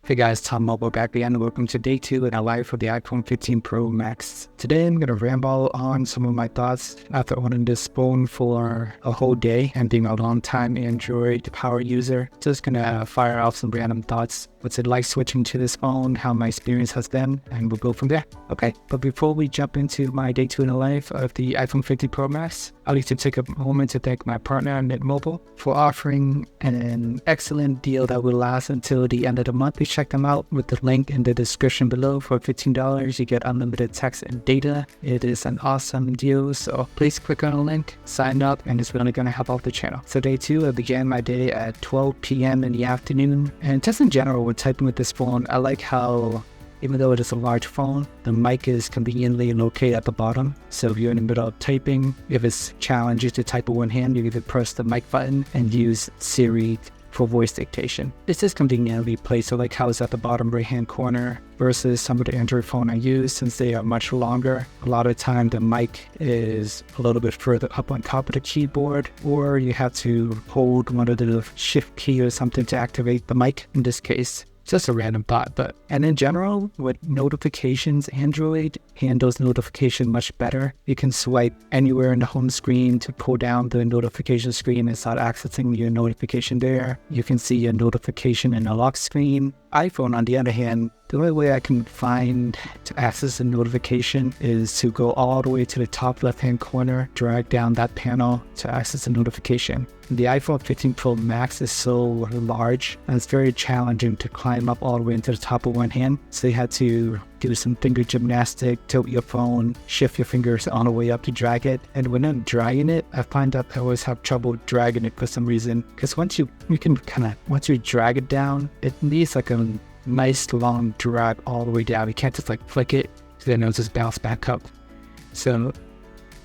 Hey guys, Tom Mobile back again. Welcome to day 2 in our life of the iPhone 15 Pro Max. Today I'm going to ramble on some of my thoughts after owning this phone for a whole day and being a long-time Android power user. Just going to fire off some random thoughts. What's it like switching to this phone, how my experience has been, and we'll go from there. Okay, but before we jump into my day 2 in the life of the iPhone 15 Pro Max, I'd like to take a moment to thank my partner, Mint Mobile, for offering an excellent deal that will last until the end of the month. Please check them out with the link in the description below. For $15, you get unlimited text and data. It is an awesome deal, so please click on the link, sign up, and it's really going to help out the channel. So day 2, I began my day at 12 p.m. in the afternoon, and just in general, when typing with this phone, I like how even though it is a large phone, the mic is conveniently located at the bottom. So if you're in the middle of typing, if it's challenging to type with one hand, you can press the mic button and use Siri for voice dictation. It's just conveniently placed, so like how it's at the bottom right hand corner versus some of the Android phone I use, since they are much longer. A lot of the time the mic is a little bit further up on top of the keyboard, or you have to hold one of the shift key or something to activate the mic in this case. Just a random thought, and in general, with notifications, Android handles notification much better. You can swipe anywhere in the home screen to pull down the notification screen and start accessing your notification there. You can see your notification in the lock screen. iPhone, on the other hand, the only way I can find to access a notification is to go all the way to the top left-hand corner, drag down that panel to access the notification. The iPhone 15 Pro Max is so large, and it's very challenging to climb up all the way into the top with one hand. So you had to do some finger gymnastic, tilt your phone, shift your fingers on the way up to drag it. And when I'm dragging it, I find that I always have trouble dragging it for some reason. Because once you drag it down, it needs like a nice long drag all the way down. You can't just like flick it, so then it'll just bounce back up. So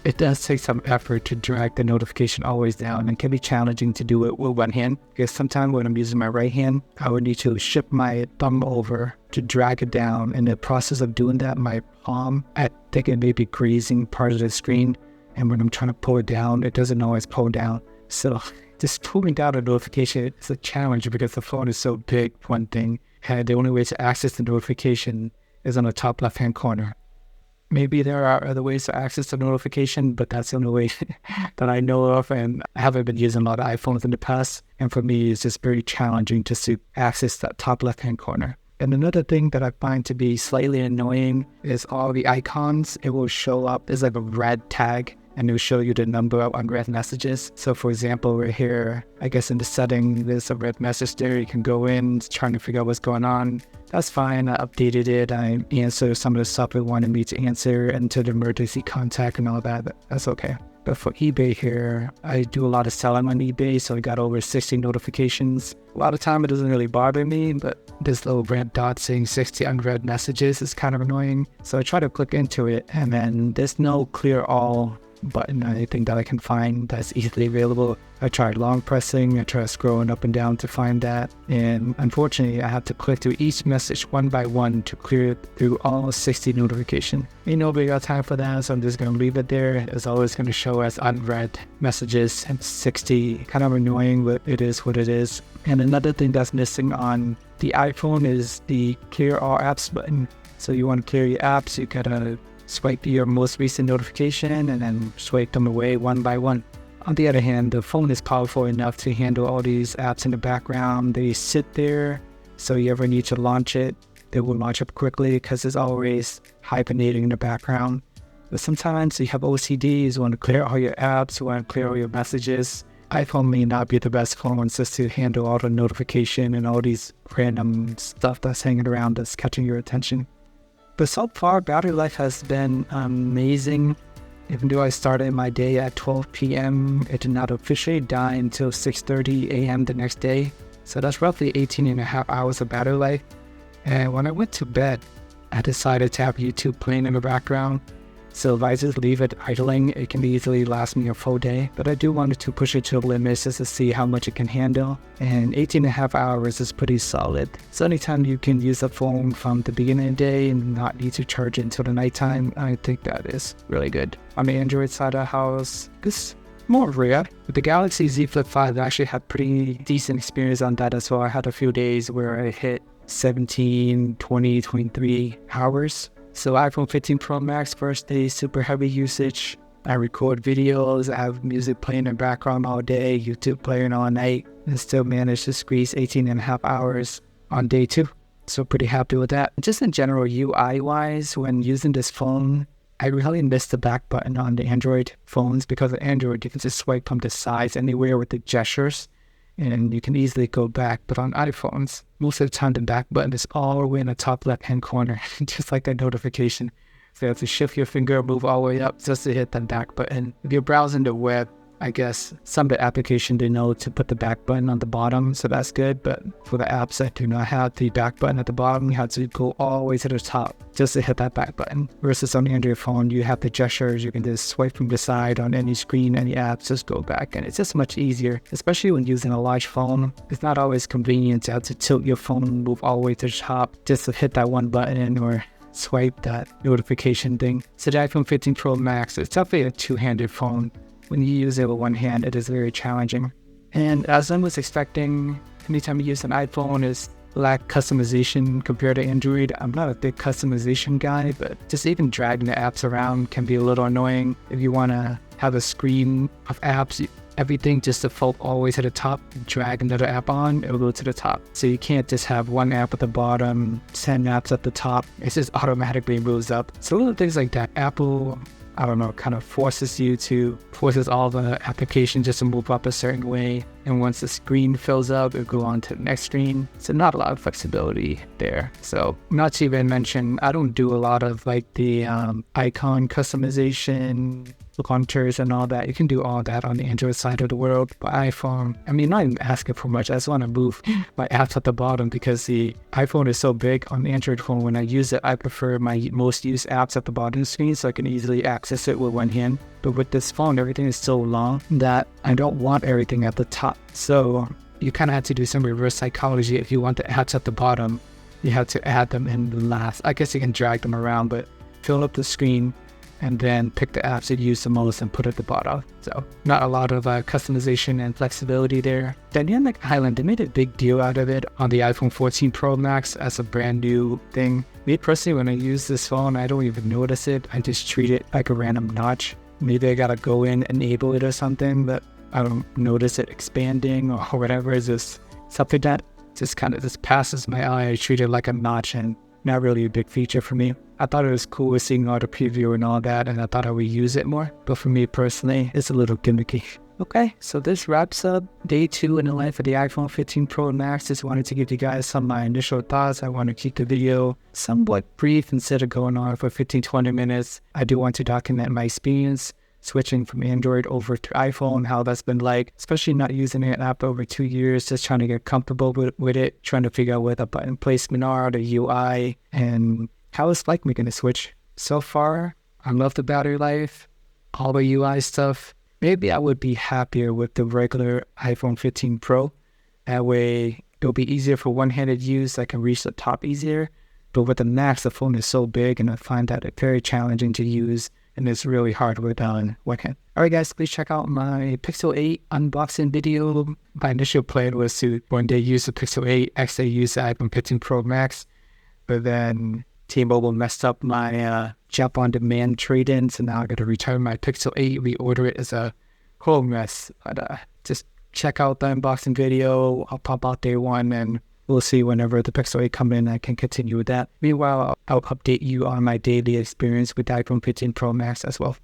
it does take some effort to drag the notification always down, and it can be challenging to do it with one hand, because sometimes when I'm using my right hand, I would need to shift my thumb over to drag it down. In the process of doing that, my palm, I think it may be grazing part of the screen, and when I'm trying to pull it down, it doesn't always pull down. So just pulling down a notification is a challenge because the phone is so big, one thing, and the only way to access the notification is on the top left-hand corner. Maybe there are other ways to access the notification, but that's the only way that I know of, and I haven't been using a lot of iPhones in the past, and for me it's just very challenging to access that top left-hand corner. And another thing that I find to be slightly annoying is all the icons. It will show up as like a red tag, and it will show you the number of unread messages. So for example, we're here, I guess in the setting, there's a red message there. You can go in, trying to figure out what's going on. That's fine. I updated it. I answered some of the stuff it wanted me to answer, into the emergency contact and all that. That's okay. But for eBay here, I do a lot of selling on eBay, so I got over 60 notifications. A lot of time it doesn't really bother me, but this little red dot saying 60 unread messages is kind of annoying. So I try to click into it, and then there's no clear all button or anything that I can find that's easily available. I tried long pressing, I tried scrolling up and down to find that, and unfortunately I have to click through each message one by one to clear through all 60 notifications. Ain't nobody got time for that, so I'm just going to leave it there. It's always going to show as unread messages and 60. Kind of annoying, but it is what it is. And another thing that's missing on the iPhone is the clear all apps button. So you want to clear your apps, you gotta swipe your most recent notification and then swipe them away one by one. On the other hand, the phone is powerful enough to handle all these apps in the background. They sit there, so you ever need to launch it, they will launch up quickly because it's always hibernating in the background. But sometimes you have OCDs, you want to clear all your apps, you want to clear all your messages. iPhone may not be the best phone just to handle all the notification and all these random stuff that's hanging around that's catching your attention. But so far, battery life has been amazing. Even though I started my day at 12 p.m., it did not officially die until 6:30 a.m. the next day. So that's roughly 18 and a half hours of battery life. And when I went to bed, I decided to have YouTube playing in the background. So if I just leave it idling, it can easily last me a full day. But I do want to push it to the limits just to see how much it can handle. And 18 and a half hours is pretty solid. So anytime you can use the phone from the beginning of the day and not need to charge it until the nighttime, I think that is really good. On the Android side of the house, it's more rare. With the Galaxy Z Flip 5, I actually had pretty decent experience on that as well. I had a few days where I hit 17, 20, 23 hours. So iPhone 15 Pro Max, first day, super heavy usage. I record videos, I have music playing in the background all day, YouTube playing all night, and still managed to squeeze 18 and a half hours on day 2. So pretty happy with that. Just in general, UI-wise, when using this phone, I really miss the back button on the Android phones, because on Android, you can just swipe from the sides anywhere with the gestures, and you can easily go back. But on iPhones, most of the time, the back button is all the way in the top left-hand corner, just like that notification. So you have to shift your finger, move all the way up just to hit the back button. If you're browsing the web, I guess some of the applications they know to put the back button on the bottom, so that's good. But for the apps that do not have the back button at the bottom, you have to go all the way to the top just to hit that back button. Versus on the Android phone, you have the gestures. You can just swipe from the side on any screen, any apps, just go back. And it's just much easier, especially when using a large phone. It's not always convenient to have to tilt your phone and move all the way to the top just to hit that one button or swipe that notification thing. So the iPhone 15 Pro Max is definitely a two-handed phone. When you use it with one hand, it is very challenging. And as I was expecting, anytime you use an iPhone, is lack customization compared to Android. I'm not a big customization guy, but just even dragging the apps around can be a little annoying. If you want to have a screen of apps, everything just default always at the top. Drag another app on, it will go to the top. So you can't just have one app at the bottom, 10 apps at the top. It just automatically moves up. So little things like that. Apple, I don't know, kind of forces all the applications just to move up a certain way. And once the screen fills up, it'll go on to the next screen. So not a lot of flexibility there. So not to even mention, I don't do a lot of like the icon customization, contours and all that. You can do all that on the Android side of the world. But iPhone, I mean, not even asking for much. I just want to move my apps at the bottom because the iPhone is so big. On the Android phone, when I use it, I prefer my most used apps at the bottom of the screen so I can easily access it with one hand. But with this phone, everything is so long that I don't want everything at the top. So you kind of have to do some reverse psychology. If you want the apps at the bottom, you have to add them in the last. I guess you can drag them around, but fill up the screen and then pick the apps that you use the most and put at the bottom. So not a lot of customization and flexibility there. Dynamic Island, they made a big deal out of it on the iPhone 14 Pro Max as a brand new thing. Me personally, when I use this phone, I don't even notice it. I just treat it like a random notch. Maybe I gotta go in, enable it or something, but I don't notice it expanding or whatever. It's just something that just kind of just passes my eye. I treat it like a notch and not really a big feature for me. I thought it was cool seeing all the preview and all that, and I thought I would use it more. But for me personally, it's a little gimmicky. Okay, so this wraps up day 2 in the life of the iPhone 15 Pro Max. Just wanted to give you guys some of my initial thoughts. I want to keep the video somewhat brief instead of going on for 15-20 minutes. I do want to document my experience switching from Android over to iPhone, how that's been like, especially not using an app over 2 years, just trying to get comfortable with it, trying to figure out where the button placement are, the UI, and how it's like making a switch. So far, I love the battery life, all the UI stuff. Maybe I would be happier with the regular iPhone 15 Pro. That way, it'll be easier for one-handed use. I can reach the top easier. But with the Max, the phone is so big, and I find that it's very challenging to use, and it's really hard with one hand. Alright guys, please check out my Pixel 8 unboxing video. My initial plan was to one day use the Pixel 8, actually use the iPhone 15 Pro Max, but then T-Mobile messed up my Jump on Demand trade-in, so now I got to return my Pixel 8, reorder it as a whole mess. But just check out the unboxing video. I'll pop out day 1, and we'll see whenever the Pixel 8 come in, I can continue with that. Meanwhile, I'll update you on my daily experience with the iPhone 15 Pro Max as well.